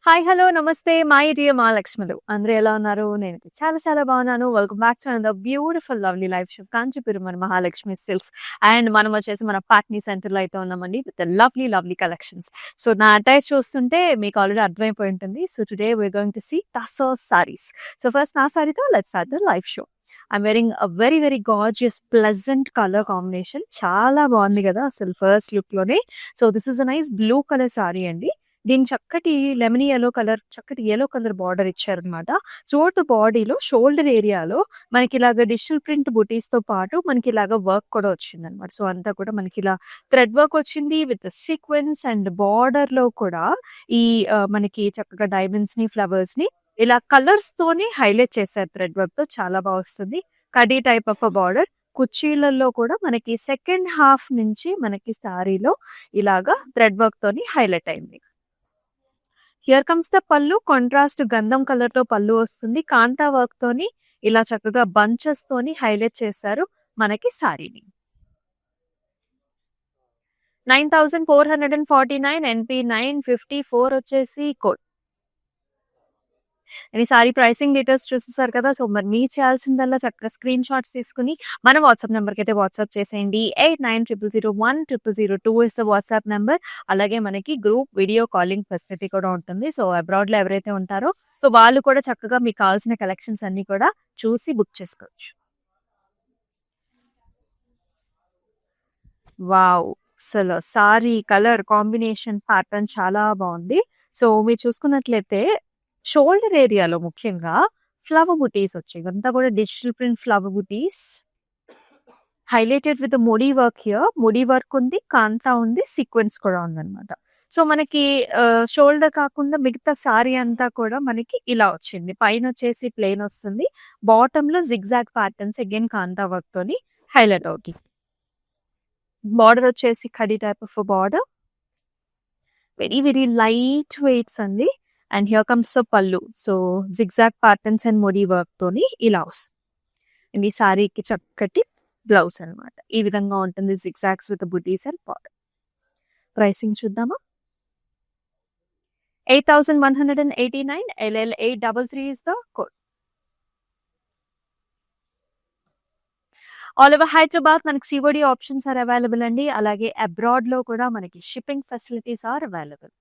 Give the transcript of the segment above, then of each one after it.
Hi! Hello! నమస్తే. My dear మహాలక్ష్ములు. అందరూ ఎలా ఉన్నారు? నేనైతే చాలా చాలా బాగున్నాను. Welcome back to another beautiful lovely life show Kanchipuram మన మహాలక్ష్మి సిల్క్స్. అండ్ మనం వచ్చేసి మన పాట్నీ సెంటర్‌లో అయితే ఉన్నామండి with lovely lovely collections. So నా అటైర్ చూస్తుంటే మీకు ఆల్రెడీ అర్థమైపోయి ఉంటుంది. So today we are going to see tussar saris. So first నా సారీతో let's start the live show. I'm wearing a very very gorgeous pleasant colour combination. చాలా బాగుంది కదా! అసలు ఫస్ట్ లుక్‌లోనే. So this is a nice blue colour sari అండి. దీని చక్కటి లెమనీ యెల్లో కలర్, చక్కటి యెల్లో కలర్ బార్డర్ ఇచ్చారనమాట. త్రూఅవుట్ ద బాడీలో షోల్డర్ ఏరియాలో మనకిలాగ డిజిటల్ ప్రింట్ బుటీస్‌తో పాటు మనకిలాగ వర్క్ కూడా వచ్చిందనమాట. సో, అంతా కూడా మనకిలా థ్రెడ్ వర్క్ వచ్చింది విత్ సీక్వెన్స్ అండ్ బార్డర్‌లో కూడా ఈ మనకి చక్కగా డైమండ్స్‌ని, ఫ్లవర్స్‌ని ఇలా కలర్స్‌తోని హైలైట్ చేశారు థ్రెడ్ వర్క్‌తో. చాలా బా వస్తుంది. Khadi type of a border. కుర్చీలలో కూడా మనకి సెకండ్ హాఫ్ నుంచి మనకి సారీలో ఇలాగా థ్రెడ్ వర్క్‌తోని హైలైట్ అయింది. హియర్ కమ్స్ ద పల్లు. కాంట్రాస్ట్ గంధం కలర్‌లో పల్లు వస్తుంది. కాంతా వర్క్‌తోని ఇలా చక్కగా బంచెస్‌తోని హైలైట్ చేశారు మనకి సారీని. 9449 ఎన్‌పీ 954 వచ్చేసి కోడ్. ఈ సారీ ప్రైసింగ్ డీటెయిల్స్ చూసేసారు కదా! సో, మరి మీరు చేయాల్సిందల్లా చక్కగా స్క్రీన్ షాట్స్ తీసుకొని మన వాట్సాప్ నంబర్‌కైతే వాట్సాప్ చేసేయండి. 8900010002 ఇస్ ద వాట్సాప్ నంబర్. అలాగే మనకి గ్రూప్ వీడియో కాలింగ్ ఫెసిలిటీ కూడా ఉంటుంది. సో, అబ్రాడ్‌లో ఎవరైతే ఉంటారో సో, వాళ్ళు కూడా చక్కగా మీకు కావాల్సిన కలెక్షన్స్ అన్నీ కూడా చూసి బుక్ చేసుకోవచ్చు. వావ్! అసలు సారీ కలర్ కాంబినేషన్ ప్యాటర్న్ చాలా బావుంది. సో, మీరు చూసుకున్నట్లయితే షోల్డర్ ఏరియాలో ముఖ్యంగా ఫ్లవర్ బుటీస్ వచ్చాయి. ఇవంతా కూడా digital print flower buttis. Highlighted with ముడి వర్క్ హియర్. ముడి వర్క్ ఉంది, కాంతా ఉంది, సీక్వెన్స్ కూడా ఉందన్నమాట. సో, మనకి షోల్డర్ కాకుండా మిగతా సారీ అంతా కూడా మనకి ఇలా వచ్చింది. పైనొచ్చేసి ప్లెయిన్ వస్తుంది. బాటమ్‌లో జిగ్‌జాగ్ ప్యాటర్న్స్ అగైన్ కాంతా వర్క్‌తోని హైలైట్ అవుతుంది. బార్డర్ వచ్చేసి khadi type of border. Very very light weights అండి. అండ్ హియర్ కమ్స్ ద పల్లు. సో, జిగ్‌జాగ్ ప్యాటర్న్స్ అండ్ ముడి వర్క్‌తోని ఇలా వస్తుంది. అండ్ ఈ సారీకి చక్కటి బ్లౌజ్ అన్నమాట. ఈ విధంగా ఉంటుంది zigzags with buttis and border. Pricing చూద్దామా? 8189 LL833 is the code. All over Hyderabad మనకి సీఓడీ ఆప్షన్స్ ఆర్ అవైలబుల్ అండి. అలాగే అబ్రాడ్‌లో కూడా మనకి shipping facilities are available.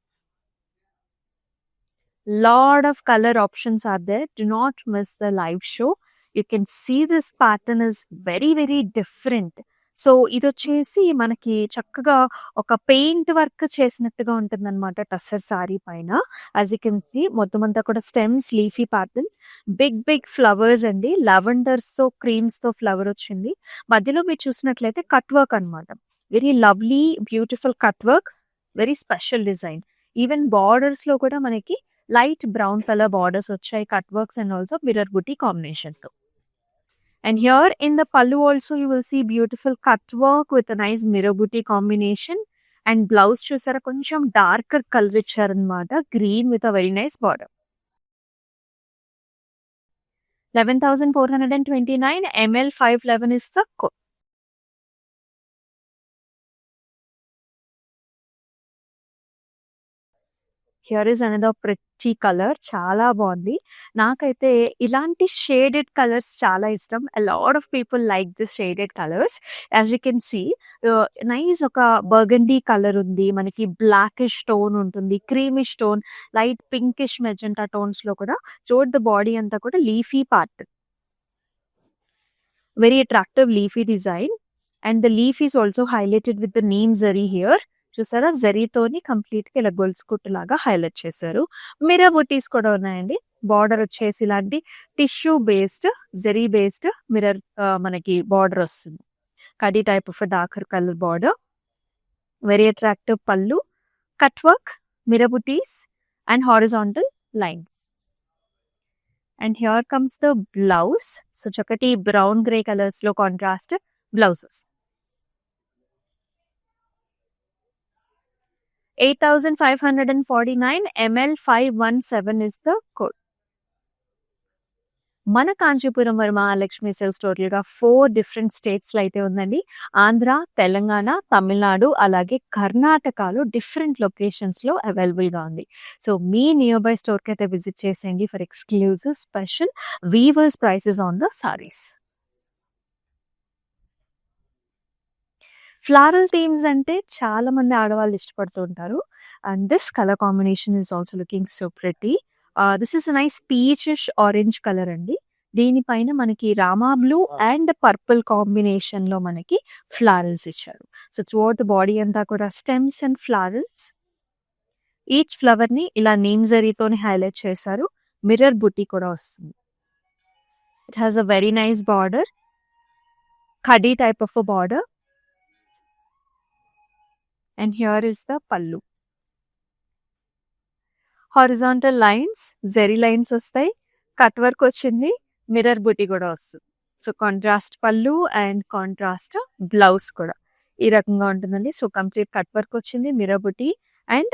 Lot of color options are there. Do not miss the live show. You can see this pattern is very very different. So, ఇదొచ్చేసి మనకి చక్కగా ఒక పెయింట్ వర్క్ చేసినట్టుగా ఉంటుందన్నమాట టస్సర్ సారీ పైన. యాస్ యూ కెన్ సీ మొత్తం అంతా కూడా stems, leafy patterns, big big flowers అండి. లావెండర్స్‌తో, క్రీమ్స్‌తో ఫ్లవర్ వచ్చింది. మధ్యలో మీరు చూసినట్లయితే కట్ వర్క్ అన్నమాట. Very lovely beautiful cut work. Very special design. Even బార్డర్స్‌లో కూడా మనకి లైట్ బ్రౌన్ కలర్ బార్డర్స్ వచ్చాయి. Cut works and also mirror buti కాంబినేషన్‌తో. And here in the pallu also you will see beautiful cut work with a nice mirror booty combination. And blouse చూసారా కొంచెం darker colour ఇచ్చారనమాట. Green with a very nice border. 11,429 ML511 is the code. Here is another pretty colour. చాలా బాగుంది. నాకైతే ఇలాంటి shaded colours చాలా ఇష్టం. A lot of people like this shaded colours. As you can see nice ఒక burgundy colour ఉంది. మనకి blackish tone ఉంటుంది. Creamish tone, light pinkish magenta టోన్స్‌లో కూడా త్రూఅవుట్ ద బాడీ అంతా కూడా leafy part. Very attractive leafy design. And the leaf is also highlighted with the neem zari here. చూసారా? జరీతోని కంప్లీట్‌గా ఇలా గొలుసు కుట్టులాగా హైలైట్ చేశారు. మిర్రర్ బుటీస్ కూడా ఉన్నాయండి. బార్డర్ వచ్చేసి ఇలాంటి tissue based, zari based mirror మనకి బార్డర్ వస్తుంది. Khadi type of darker colour border. Very attractive పల్లు, cut work, mirror buttis and horizontal lines. And here comes the blouse. So, చక్కటి బ్రౌన్ గ్రే కలర్స్‌లో contrast blouses. 8,549 ML517 is the code. మన Kanchipuram Varamahalakshmi silks టోటల్‌గా 4 different స్టేట్స్‌లో అయితే ఉందండి. ఆంధ్ర, తెలంగాణ, తమిళనాడు అలాగే కర్ణాటకలో డిఫరెంట్ లొకేషన్స్‌లో అవైలబుల్‌గా ఉంది. సో, మీ నియర్ బై స్టోర్‌కైతే విజిట్ చేసేయండి for exclusive special weavers prices on the saris. Floral themes అంటే చాలా మంది ఆడవాళ్ళు ఇష్టపడుతూ ఉంటారు. And this colour combination is also looking so pretty. This is a nice peachish orange colour అండి. దీనిపైన మనకి రామా బ్లూ అండ్ పర్పుల్ కాంబినేషన్‌లో మనకి ఫ్లారల్స్ ఇచ్చారు. సో, త్రూఅవుట్ ద బాడీ అంతా కూడా స్టెమ్స్ అండ్ ఫ్లారల్స్. ఈచ్ ఫ్లవర్‌ని ఇలా నీమ్ జరీతోని హైలైట్ చేశారు. మిర్రర్ బుట్టి కూడా వస్తుంది. It has a very nice border. ఖడీ type of a border. And here is the pallu. Horizontal lines, zari lines వస్తాయి. కట్ వర్క్ వచ్చింది. మిర్రర్ బుటీ కూడా వస్తుంది. So, contrast pallu and contrast blouse కూడా ఈ రకంగా ఉంటుందండి. సో, కంప్లీట్ కట్ వర్క్ వచ్చింది. మిర్రర్ బుటీ అండ్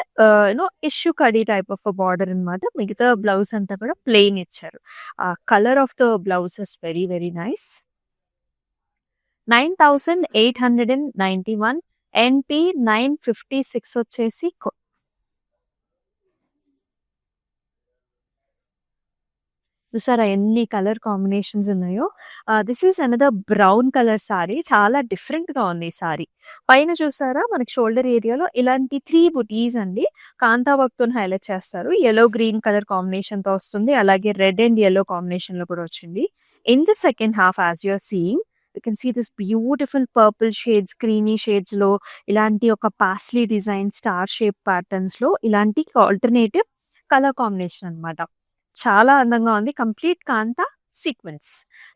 ఇష్యూ కడీ టైప్ ఆఫ్ బార్డర్ అనమాట. మిగతా బ్లౌజ్ అంతా కూడా ప్లెయిన్ ఇచ్చారు. Colour of the blouse is very very nice. 9891 ఎన్‌పి 956 వచ్చేసి చూసారా ఎన్ని కలర్ కాంబినేషన్స్ ఉన్నాయో. This is another brown colour sorry. చాలా డిఫరెంట్‌గా ఉంది ఈ సారీ. పైన చూసారా మనకి షోల్డర్ ఏరియాలో ఇలాంటి 3 బుటీస్ అండి. కాంతా వర్క్‌తోని హైలైట్ చేస్తారు. యెల్లో గ్రీన్ కలర్ కాంబినేషన్‌తో వస్తుంది. అలాగే రెడ్ అండ్ యెల్లో కాంబినేషన్‌లో కూడా వచ్చింది. In the second half as you are seeing you can see this beautiful purple shades, creamy షేడ్స్‌లో ఇలాంటి ఒక పాస్లీ డిజైన్ స్టార్ షేప్ ప్యాటర్న్స్‌లో ఇలాంటి ఆల్టర్‌నేటివ్ కలర్ కాంబినేషన్ అనమాట. చాలా అందంగా ఉంది. Complete kantha sequence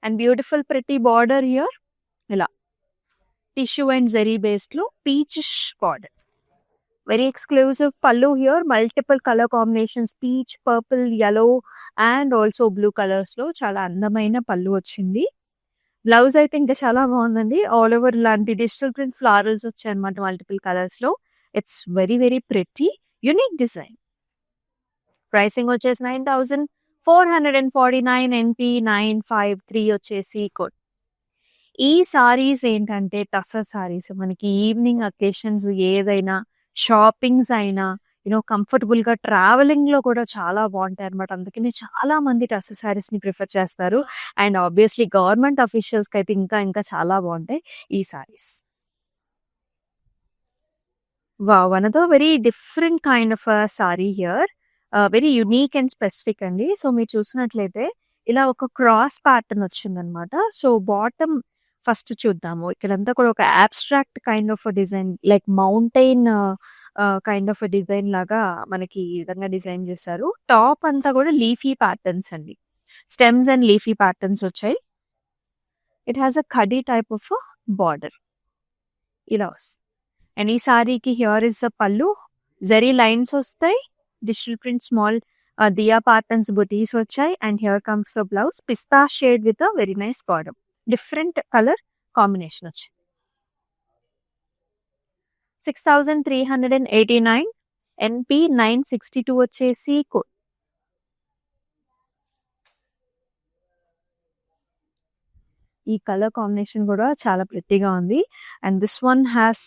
and beautiful pretty border here. ఇలా టిష్యూ అండ్ జెరీ బేస్డ్‌లో పీచిష్ బార్డర్. వెరీ ఎక్స్‌క్లూజివ్ పల్లు here. Multiple colour combinations peach, purple, yellow and also blue కలర్స్‌లో చాలా అందమైన పల్లు వచ్చింది. బ్లౌజ్ అయితే ఇంకా చాలా బాగుందండి. ఆల్ ఓవర్ ఇలాంటి డిజిటల్ ప్రింట్ ఫ్లారల్స్ వచ్చాయన్నమాట మల్టిపుల్ కలర్స్‌లో. It's very very pretty unique design. Pricing వచ్చేసి 9449 ఎన్‌పి 953 వచ్చేసి కోడ్. ఈ సారీస్ ఏంటంటే టసర్ సారీస్. మనకి ఈవినింగ్ అకేషన్స్ ఏదైనా షాపింగ్స్ అయినా కంఫర్టబుల్‌గా ట్రావెలింగ్‌లో కూడా చాలా బావుంటాయన్నమాట. అందుకనే చాలా మంది టసర్ సారీస్‌ని ప్రిఫర్ చేస్తారు. అండ్ ఆబ్వియస్‌లీ గవర్నమెంట్ అఫీషియల్స్‌కి అయితే ఇంకా ఇంకా చాలా బావుంటాయి ఈ saris. Wow! Another very different kind of sorry here. Very unique and specific అండి. సో, మీరు చూసినట్లయితే ఇలా ఒక క్రాస్ ప్యాటర్న్ వచ్చిందనమాట. సో, బాటమ్ ఫస్ట్ చూద్దాము. ఇక్కడంతా కూడా ఒక abstract kind of design like mountain kind of design లాగా మనకి ఈ విధంగా డిజైన్ చేశారు. టాప్ అంతా కూడా లీఫీ ప్యాటర్న్స్ అండి. స్టెమ్స్ అండ్ లీఫీ ప్యాటర్న్స్ వచ్చాయి. It has a khadi type of border. ఇలా వస్తుంది. అండ్ ఈ సారీకి హియర్ ఇస్ ద పల్లు. జెరీ లైన్స్ వస్తాయి. డిజిటల్ ప్రింట్ స్మాల్ దియా ప్యాటర్న్స్ బుటీస్ వచ్చాయి. And here comes the blouse pista shade with a very nice border. Different colour combination వచ్చింది. 6389 ఎన్‌పి 962 వచ్చేసి కోడ్. ఈ కలర్ కాంబినేషన్ కూడా చాలా ప్రెట్టీగా ఉంది. And this one has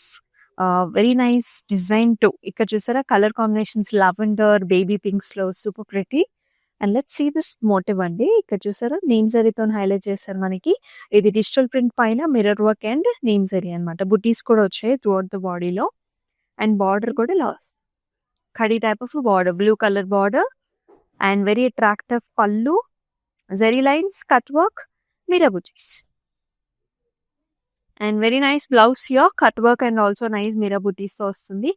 very nice design too. ఇక్కడ చూసారా కలర్ కాంబినేషన్స్ లావెండర్, బేబీ పింక్స్‌లో super pretty. And let's see this motif అండి. ఇక్కడ చూసారా నీమ్ జరీతోని హైలైట్ చేశారు మనకి. ఇది డిజిటల్ ప్రింట్ పైన mirror work and neem zari అనమాట. బుటీస్ కూడా వచ్చాయి త్రూఅవుట్ ద బాడీలో. అండ్ బార్డర్ కూడా ఇలా khadi type of border, blue colour border and very attractive pallu, zari lines, cut work, mirror buttis. And very nice blouse here. Cut work and also nice mirror బుటీస్‌తో వస్తుంది.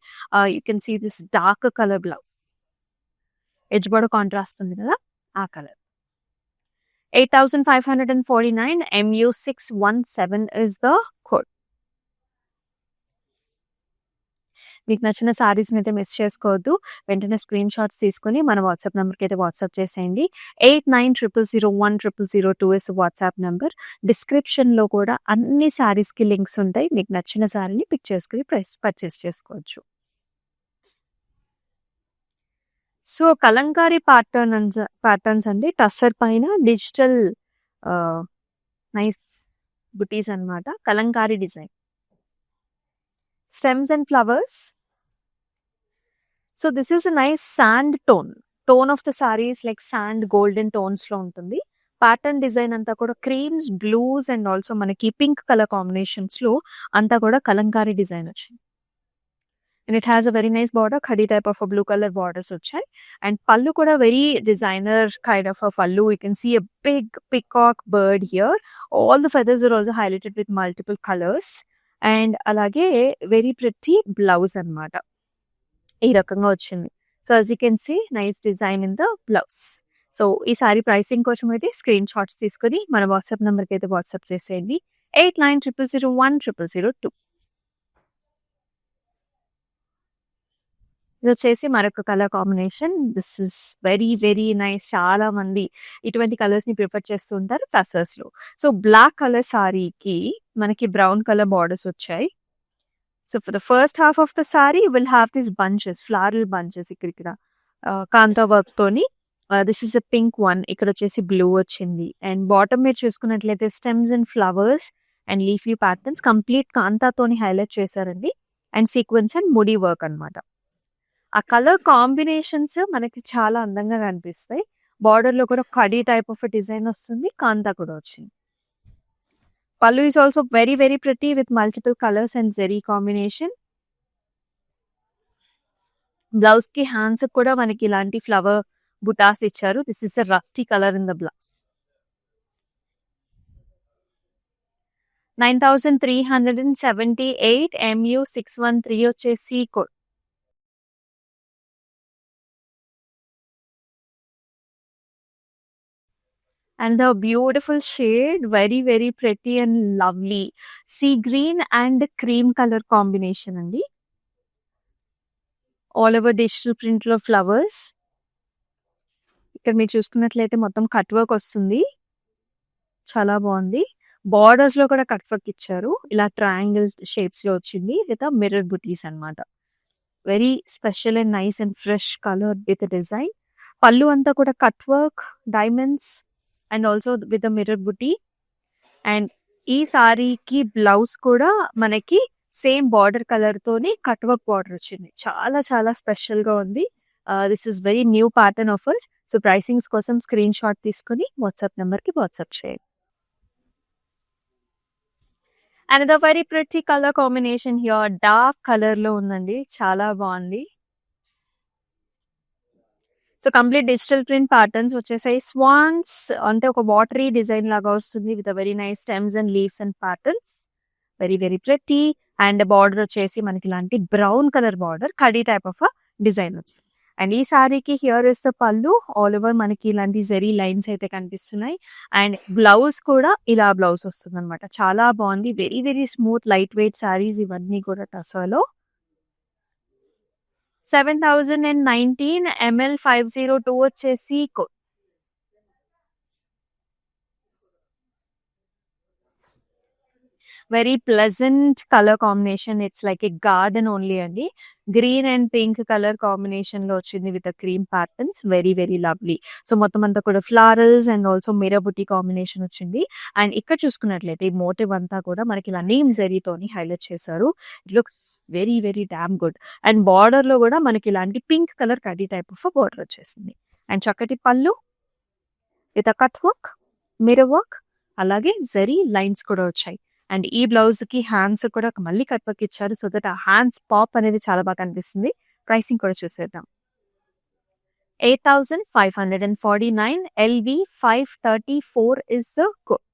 You can see this dark colour blouse. Edge border contrast ఉంది కదా ఆ colour. 8549 MU617 is the code. మీకు నచ్చిన సారీస్‌ని అయితే miss చేసుకోవద్దు. వెంటనే స్క్రీన్ షాట్స్ తీసుకొని మన వాట్సాప్ నంబర్‌కి అయితే వాట్సాప్ చేసేయండి. 8900010002 ఇస్ వాట్సాప్ నంబర్. డిస్క్రిప్షన్‌లో కూడా అన్ని సారీస్‌కి లింక్స్ ఉంటాయి. మీకు నచ్చిన సారీని పిక్ చేసుకొని పర్చేస్ చేసుకోవచ్చు. సో, కలంకారీ ప్యాటర్న్స్ అండి. టస్సర్ పైన డిజిటల్ నైస్ బుటీస్ అన్నమాట. Kalamkari design. Stems and flowers. So this is a nice sand tone. Tone of the sorry is like sand golden tones లో ఉంటుంది. ప్యాటర్న్ డిజైన్ అంతా కూడా క్రీమ్స్, బ్లూస్ అండ్ ఆల్సో మనకి pink colour combinations లో అంతా కూడా Kalamkari design వచ్చింది. And it has a very nice border. ఖడీ type of blue colour borders వచ్చాయి. అండ్ పళ్ళు కూడా very designer kind of a pallu. You can see a big peacock bird here. All the feathers are also highlighted with multiple colours. And అలాగే very pretty blouse అన్నమాట. ఈ రకంగా వచ్చింది. So as you can see nice design in the blouse. So ఈ sari pricing కోసం అయితే screen shots తీసుకొని మన వాట్సాప్ నెంబర్కి అయితే వాట్సాప్ చేసేయండి. 8900010002. ఇది వచ్చేసి మరొక colour combination. This is very very nice. చాలా మంది ఇటువంటి కలర్స్ ని ప్రిఫర్ చేస్తూ ఉంటారు టసర్స్ లో. సో బ్లాక్ కలర్ సారీకి మనకి బ్రౌన్ కలర్ బార్డర్స్ వచ్చాయి. So for the first half of the sari will have this bunches, floral bunches ఇక్కడ కాంతా వర్క్ తోని. This is a pink one. ఇక్కడ వచ్చేసి బ్లూ వచ్చింది. అండ్ బాటమ్ మీరు చూసుకున్నట్లయితే stems and flowers and leafy patterns complete కాంతాతోని highlight చేశారండి. అండ్ సీక్వెన్స్ అండ్ ముడి వర్క్ అన్నమాట. ఆ కలర్ కాంబినేషన్స్ మనకి చాలా అందంగా కనిపిస్తాయి. బార్డర్ లో కూడా కడీ టైప్ ఆఫ్ డిజైన్ వస్తుంది. కాంతా కూడా వచ్చింది. Pallu is also very very pretty with multiple colours and zari combination. Blouse కి హ్యాండ్స్ కూడా మనకి ఇలాంటి ఫ్లవర్ బుటాస్ ఇచ్చారు. This is a rusty colour in the blouse. 9378 MU613 వచ్చేసి code. And the beautiful shade, very very pretty and lovely. Sea green and cream color combination andi. All over digital print లో flowers. ఇక్కడ మీరు చూసుకున్నట్లయితే మొత్తం cut work వస్తుంది. చాలా బాగుంది. Borders లో కూడా కట్ వర్క్ ఇచ్చారు. ఇలా ట్రయాంగిల్ షేప్స్ లో వచ్చింది విత్ మిర్రర్ బుటీస్ అన్నమాట. Very special and nice and fresh colour with design. పళ్ళు అంతా కూడా cut work, diamonds and also with mirror buti. And ఈ సారీకి బ్లౌజ్ కూడా మనకి సేమ్ బార్డర్ కలర్ తోని కట్ వర్క్ బార్డర్ వచ్చింది. చాలా చాలా స్పెషల్ గా ఉంది. This is very new pattern offers. So pricings కోసం స్క్రీన్ షాట్ తీసుకుని వాట్సాప్ నెంబర్ కి వాట్సాప్ చేయండి. And very pretty colour combination here. Dark colour లో ఉందండి. చాలా బాగుంది. So complete digital print patterns వచ్చేసాయి. స్వాన్స్ అంటే ఒక వాటరీ డిజైన్ లాగా వస్తుంది with very nice stems and leaves and pattern. Very very pretty. And border వచ్చేసి మనకి ఇలాంటి brown colour border, khadi type of design వచ్చింది. అండ్ ఈ సారీకి హియర్ ఇస్ ద పళ్ళు. ఆల్ ఓవర్ మనకి ఇలాంటి జెరీ లైన్స్ అయితే కనిపిస్తున్నాయి. అండ్ బ్లౌజ్ కూడా ఇలా బ్లౌజ్ వస్తుంది అనమాట. చాలా బాగుంది. Very very smooth light weight saris ఇవన్నీ కూడా టసాలో. 7019 ML502 వచ్చేసి code. Very pleasant colour combination. It's like a garden only అండి. Green and pink colour combination లో వచ్చింది with cream patterns. Very very lovely. So మొత్తం అంతా కూడా florals and also mirror buti combination వచ్చింది. అండ్ ఇక్కడ చూసుకున్నట్లయితే ఈ మోటివ్ అంతా కూడా మనకి ఇలా నీమ్ జరీతోని హైలైట్ చేశారు. It looks very very damn good. And border లో కూడా మనకి ఇలాంటి pink colour khadi type of border వచ్చేసింది. అండ్ చక్కటి పళ్ళు with cut work, mirror work, అలాగే జరీ లైన్స్ కూడా వచ్చాయి. అండ్ ఈ బ్లౌజ్ కి హ్యాండ్స్ కూడా మళ్ళీ కట్ వర్క్ ఇచ్చారు. సో దట్ ఆ హ్యాండ్స్ పాప్ అనేది చాలా బాగా కనిపిస్తుంది. ప్రైసింగ్ కూడా చూసేద్దాం. 8549 LV534 is the code.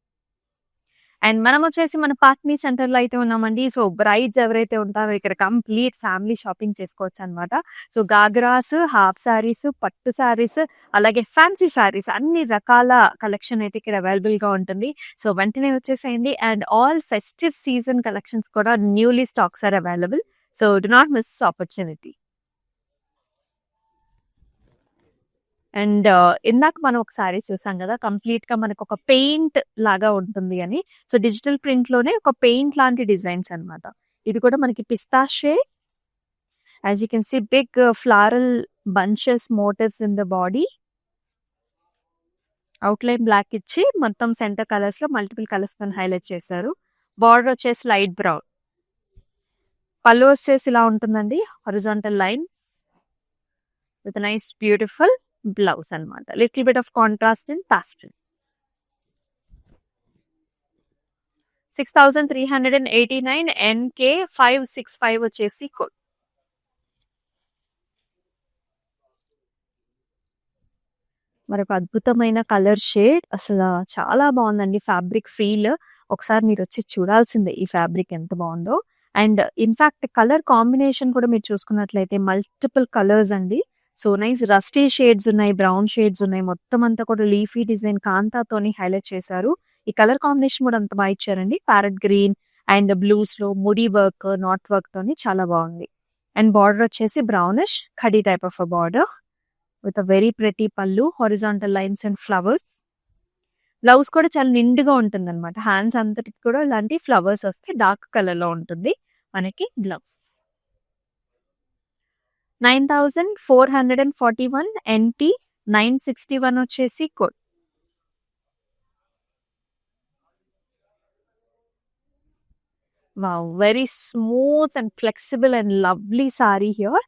And మనం వచ్చేసి మన పాట్నీ సెంటర్ లో అయితే ఉన్నామండి. సో బ్రైడ్స్ ఎవరైతే ఉంటారో ఇక్కడ కంప్లీట్ ఫ్యామిలీ షాపింగ్ చేసుకోవచ్చు అనమాట. సో గాగ్రాస్, హాఫ్ సారీస్, పట్టు సారీస్, అలాగే ఫ్యాన్సీ సారీస్ అన్ని రకాల కలెక్షన్ అయితే ఇక్కడ అవైలబుల్ గా ఉంటుంది. సో వెంటనే వచ్చేసేయండి. And all festive season collections కూడా newly stocks are available. So do not miss this opportunity. And ఇందాక మనం ఒక సారీ చూసాం కదా, కంప్లీట్ గా మనకు ఒక పెయింట్ లాగా ఉంటుంది అని. సో డిజిటల్ ప్రింట్ లోనే ఒక పెయింట్ లాంటి డిజైన్స్ అన్నమాట. ఇది కూడా మనకి pista shade. As you can see big floral bunches motifs in the body. Outline black ఇచ్చి మొత్తం సెంటర్ కలర్స్‌లో మల్టిపుల్ కలర్స్‌తోని హైలైట్ చేశారు. బార్డర్ వచ్చేసి లైట్ బ్రౌన్. పళ్ళు వచ్చేసి ఇలా ఉంటుందండి. Horizontal lines with nice beautiful blouse అన్నమాట. Little bit of contrast in pastel. 6389 NK 565 వచ్చేసి కోడ్. మరొక అద్భుతమైన కలర్ షేడ్. అసల చాలా బావుందండి ఫ్యాబ్రిక్ ఫీల్. ఒకసారి మీరొచ్చి చూడాల్సిందే ఈ ఫ్యాబ్రిక్ ఎంత బావుందో. అండ్ ఇన్‌ఫాక్ట్ కలర్ కాంబినేషన్ కూడా మీరు చూసుకున్నట్లయితే మల్టిపుల్ కలర్స్ అండి. సో నైస్ రస్టీ షేడ్స్ ఉన్నాయి, బ్రౌన్ షేడ్స్ ఉన్నాయి. మొత్తం అంతా కూడా లీఫీ డిజైన్ కాంతాతోని హైలైట్ చేశారు. ఈ కలర్ కాంబినేషన్ కూడా అంత బా ఇచ్చారండి. ప్యారట్ గ్రీన్ అండ్ బ్లూస్‌లో ముడి వర్క్, నాట్ వర్క్‌తోని చాలా బావుంది. అండ్ బార్డర్ వచ్చేసి brownish khadi type of a border with a very pretty pallu, horizontal lines and flowers. Blouse కూడా చాలా నిండుగా ఉంటుందన్నమాట. హ్యాండ్స్ అంతటికి కూడా ఇలాంటి ఫ్లవర్స్ వస్తాయి. డార్క్ కలర్‌లో ఉంటుంది మనకి బ్లౌజ్. 9441 ఎన్‌పీ 961 వచ్చేసి code. Wow, very smooth and flexible and lovely saree here.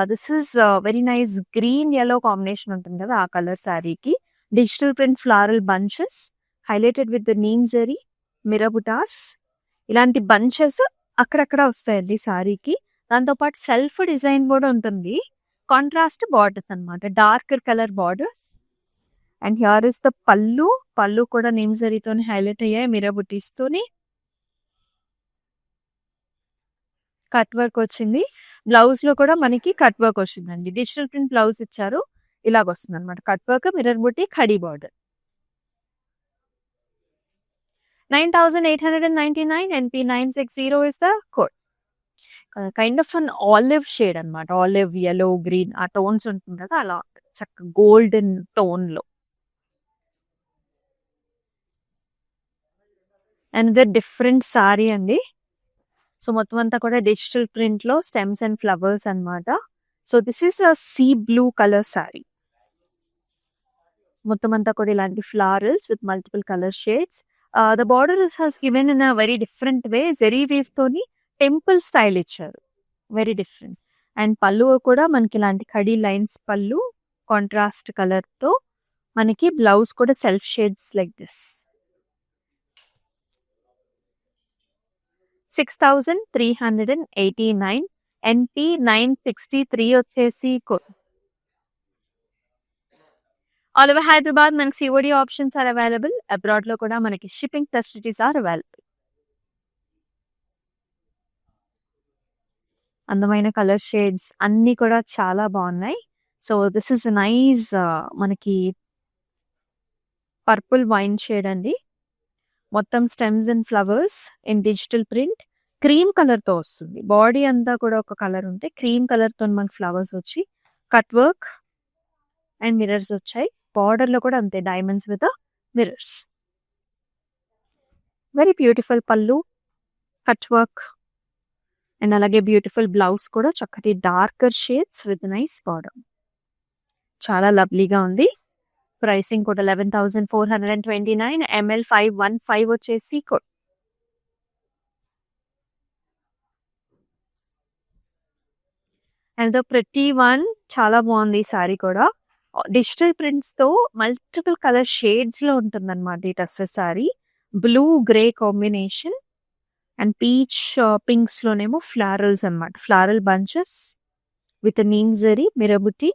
This is very nice green yellow combination ఉంటుంది కదా ఆ కలర్ సారీకి. Digital print floral bunches highlighted with the neem zari, mirror butas. ఇలాంటి బంచెస్ అక్కడక్కడ వస్తాయండి సారీకి. దాంతో పాటు సెల్ఫ్ డిజైన్ కూడా ఉంటుంది. కాంట్రాస్ట్ బార్డర్స్ అన్నమాట. Darker colour borders. And here is the పల్లు. పల్లు కూడా నీమ్ జరీతోని హైలైట్ అయ్యాయి మిర్రర్ బుటీస్తోని. కట్ వర్క్ వచ్చింది. బ్లౌజ్‌లో కూడా మనకి కట్ వర్క్ వచ్చిందండి. డిజిటల్ ప్రింట్ బ్లౌజ్ ఇచ్చారు. ఇలాగొస్తుందన్నమాట. Cut work, mirror buti, khadi border. 9899 NP 960 is the code. Kind of an olive shade అన్నమాట. ఆలివ్, యెల్లో, గ్రీన్ ఆ టోన్స్ ఉంటుంది కదా అలా చక్కగా గోల్డెన్ టోన్‌లో. అనదర్ డిఫరెంట్ సారీ అండి. సో మొత్తం అంతా కూడా డిజిటల్ ప్రింట్‌లో స్టెమ్స్ అండ్ ఫ్లవర్స్ అన్నమాట. So this is a sea blue colour sari. మొత్తం అంతా కూడా ఇలాంటి florals with multiple colour shades. The border has given in a very different way. Zari weave తోని టెంపుల్ స్టైల్ ఇచ్చారు. Very different. అండ్ పల్లు కూడా మనకి ఇలాంటి ఖడీ లైన్స్ పల్లు, కాంట్రాస్ట్ కలర్‌తో మనకి బ్లౌజ్ కూడా self shades like this. 6389 NP 963 వచ్చేసి కోడ్. ఆల్ ఓవర్ హైదరాబాద్ మనకి సీఓడీ ఆప్షన్స్ ఆర్ అవైలబుల్. అబ్రాడ్‌లో కూడా మనకి షిప్పింగ్ ఫెసిలిటీస్ ఆర్ అవైలబుల్. అందమైన కలర్ షేడ్స్ అన్నీ కూడా చాలా బావున్నాయి. సో దిస్ ఈస్ నైస్ మనకి పర్పుల్ వైన్ షేడ్ అండి. మొత్తం stems and flowers in digital print. Cream కలర్‌తో వస్తుంది. బాడీ అంతా కూడా ఒక కలర్ ఉంటే క్రీమ్ కలర్‌తోని మనకి ఫ్లవర్స్ వచ్చి కట్ వర్క్ అండ్ మిర్రర్స్ వచ్చాయి. బార్డర్‌లో కూడా అంతే diamonds with mirrors. Very beautiful pallu, cut work and అలాగే బ్యూటిఫుల్ బ్లౌజ్ కూడా చక్కటి darker shades with nice border. చాలా లవ్లీగా ఉంది. ప్రైసింగ్ కూడా 11,429 ఎంఎల్ 515 వచ్చేసి code. And the pretty one చాలా బాగుంది ఈ సారీ కూడా. డిజిటల్ ప్రింట్స్‌తో మల్టిపుల్ కలర్ షేడ్స్‌లో ఉంటుందన్నమాట ఈ tussar sari. Blue, grey combination and peach పింక్స్‌లోనేమో ఫ్లారల్స్ అన్నమాట. Floral bunches with neem zari, mirror buti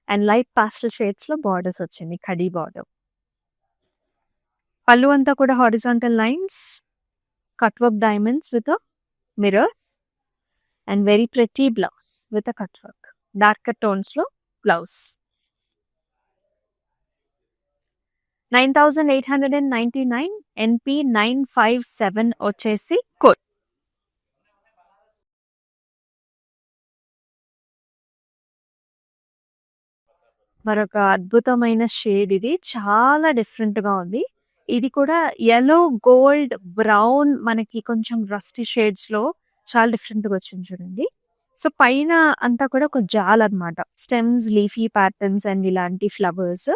and light pastel షేడ్స్‌లో borders వచ్చింది. ఖడీ బార్డర్. పల్లు అంతా కూడా horizontal lines, cut work diamonds with mirrors and very pretty blouse with cut work. Darker టోన్స్‌లో blouse. 9899 NP 957 వచ్చేసి code. మరొక అద్భుతమైన shade ఇది. చాలా డిఫరెంట్‌గా ఉంది. ఇది కూడా యెల్లో, గోల్డ్, బ్రౌన్ మనకి కొంచెం రస్టీ షేడ్స్‌లో చాలా డిఫరెంట్‌గా వచ్చింది చూడండి. సో పైన అంతా కూడా ఒక జాల్ అన్నమాట. స్టెమ్స్, లీఫీ ప్యాటర్న్స్ అండ్ ఇలాంటి ఫ్లవర్స్.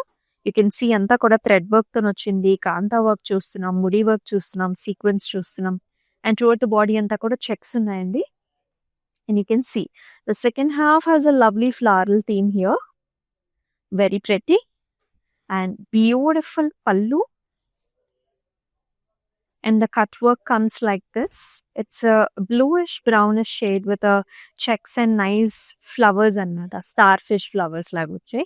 యూ కెన్ సీ అంతా కూడా థ్రెడ్ వర్క్‌తో వచ్చింది. కాంతా వర్క్ చూస్తున్నాం, ముడి వర్క్ చూస్తున్నాం, సీక్వెన్స్ చూస్తున్నాం. అండ్ త్రూఅవుట్ ద బాడీ అంతా కూడా చెక్స్ ఉన్నాయండి. And you can see the second half has a lovely floral theme here. Very pretty and beautiful pallu. And the cut work comes like this. It's a bluish brownish shade with a checks and nice flowers annada. Starfish flowers laga vachayi.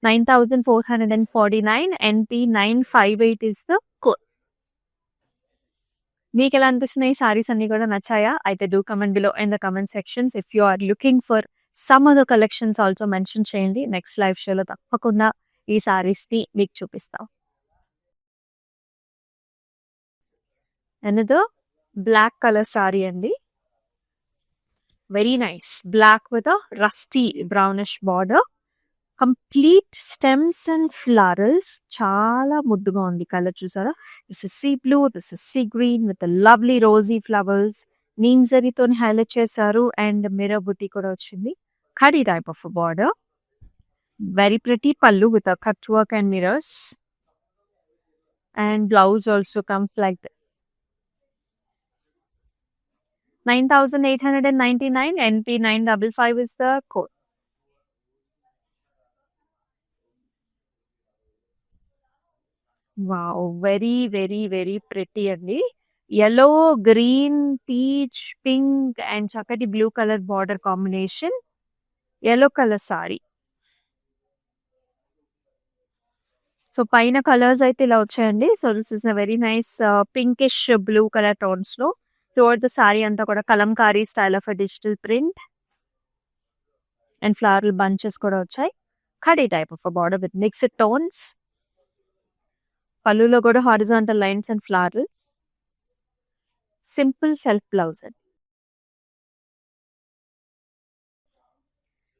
9,449 NP 958 is the code. మీకు ఎలా అనిపిస్తున్నాయి ఈ సారీస్ అన్ని కూడా నచ్చాయా? అయితే do comment below in the comment sections. If you are looking for some other collections also mention చేయండి. Next live షోలో తప్పకుండా ఈ సారీస్ని మీకు చూపిస్తాం. Another black color saree andi. Very nice. Black with a rusty brownish border. Complete stems and florals. Chala mudduga undi color chusara. This is sea blue, this is sea green with the lovely rosy flowers. Neem zari toni highlight chesaru and mirror booty kuda vachindi. Khadi type of a border. Very pretty pallu with a cut work and mirrors. And blouse also comes like this. 9,899 NP 955 is the code. Wow, very very very pretty andi. Yellow, green, peach, pink and chakati blue color border combination. Yellow color saree. So పైన colours అయితే ఇలా వచ్చాయండి. So this is a very nice pinkish blue colour tones లో throughout the saree anta kuda kalamkari style of a digital print and floral bunches kuda vachai. Khadi type of a border with mixed tones. Pallu lo kuda horizontal lines and florals. Simple self blouse.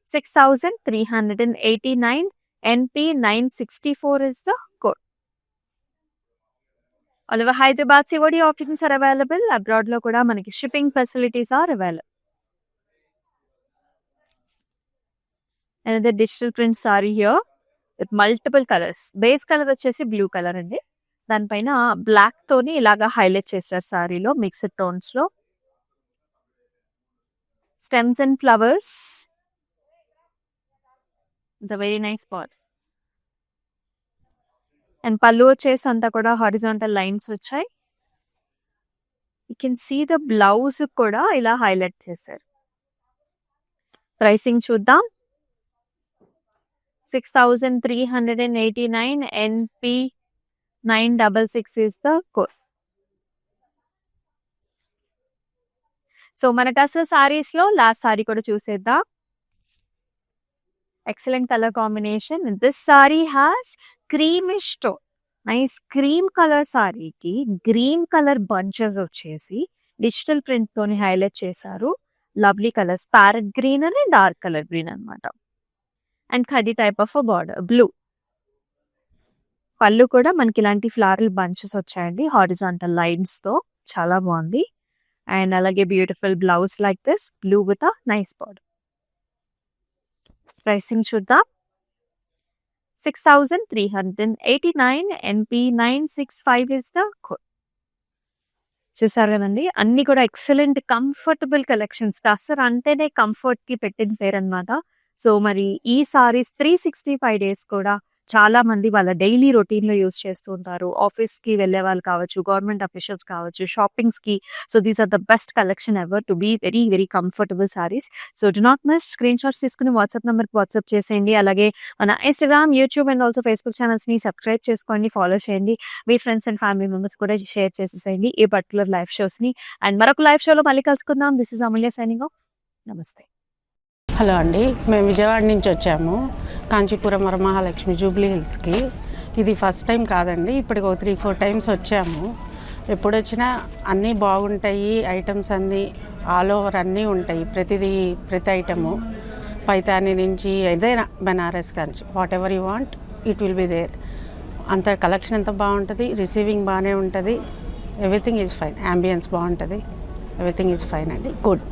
6,389 NP 964 is the code. All over Hyderabad COD options are available. Abroad lo kuda manaki shipping facilities are available. Another digital print saree here with multiple colors. Base color vachesi blue color andi. దాని పైన black తోని ఇలాగా highlight చేశారు సారీలో mixed tones లో. Stems and flowers. The very nice pot. And pallu వచ్చేసి అంతా కూడా హారిజాంటల్ లైన్స్ వచ్చాయి. You can see the blouse కూడా ఇలా హైలైట్ చేశారు. ప్రైసింగ్ చూద్దాం. 6,389 NP 966 is the code. So మనకు అసలు సారీస్ లో లాస్ట్ సారీ కూడా చూసేద్దాం. Excellent colour combination. This sari has creamish tone. Nice cream colour సారీకి గ్రీన్ కలర్ బంచెస్ వచ్చేసి డిజిటల్ ప్రింట్ తోని హైలైట్ చేశారు. లవ్లీ కలర్స్ ప్యారెట్ గ్రీన్ అని డార్క్ కలర్ గ్రీన్ అనమాట. And khadi type of border blue. Pallu కూడా మనకి ఇలాంటి ఫ్లారల్ బంచెస్ వచ్చాయండి హారిజాంటల్ లైన్స్ తో. చాలా బాగుంది. అండ్ అలాగే beautiful blouse like this blue with a nice border. Pricing చూద్దాం. 6,389 NP 965 is the code. చూసారు కదండి, అన్ని కూడా ఎక్సలెంట్ కంఫర్టబుల్ కలెక్షన్స్. టస్సర్ అంటేనే కంఫర్ట్ కి పెట్టిన పేరు అనమాట. సో మరి ఈ సారీస్ 365 days కూడా చాలా మంది వాళ్ళ డైలీ రొటీన్ లో యూస్ చేస్తూ ఉంటారు. ఆఫీస్ కి వెళ్ళే వాళ్ళు కావచ్చు, గవర్నమెంట్ అఫీషియల్స్ కావచ్చు, షాపింగ్స్ కి. So these are the best collection ever to be very very comfortable saris. So do not miss. Screenshots తీసుకుని వాట్సాప్ నెంబర్కి వాట్సాప్ చేసేయండి. అలాగే మన Instagram, YouTube and also Facebook channels ని సబ్స్క్రైబ్ చేసుకోండి, ఫాలో చేయండి. మీ ఫ్రెండ్స్ అండ్ ఫ్యామిలీ మెంబర్స్ కూడా షేర్ చేసేసేయండి ఈ పర్టికులర్ లైవ్ షోస్ ని. అండ్ మరొక లైవ్ షోలో మళ్ళీ కలుసుకుందాం. This is Amulya signing of. నమస్తే. హలో అండి, మేము విజయవాడ నుంచి వచ్చాము కాంచీపురం వరమహాలక్ష్మి జూబ్లీ హిల్స్కి. ఇది ఫస్ట్ టైం కాదండి, ఇప్పటికి 3-4 times వచ్చాము. ఎప్పుడు వచ్చినా అన్నీ బాగుంటాయి, ఐటమ్స్ అన్నీ ఆల్ ఓవర్ అన్నీ ఉంటాయి. ప్రతి ఐటము పైతాని నుంచి ఏదైనా Banaras Kanchi whatever you want it will be there. అంత కలెక్షన్ ఎంత బాగుంటుంది, రిసీవింగ్ బాగానే ఉంటుంది. Everything is fine. అంబియన్స్ బాగుంటుంది, ఎవ్రీథింగ్ ఈజ్ ఫైన్ అండి. గుడ్.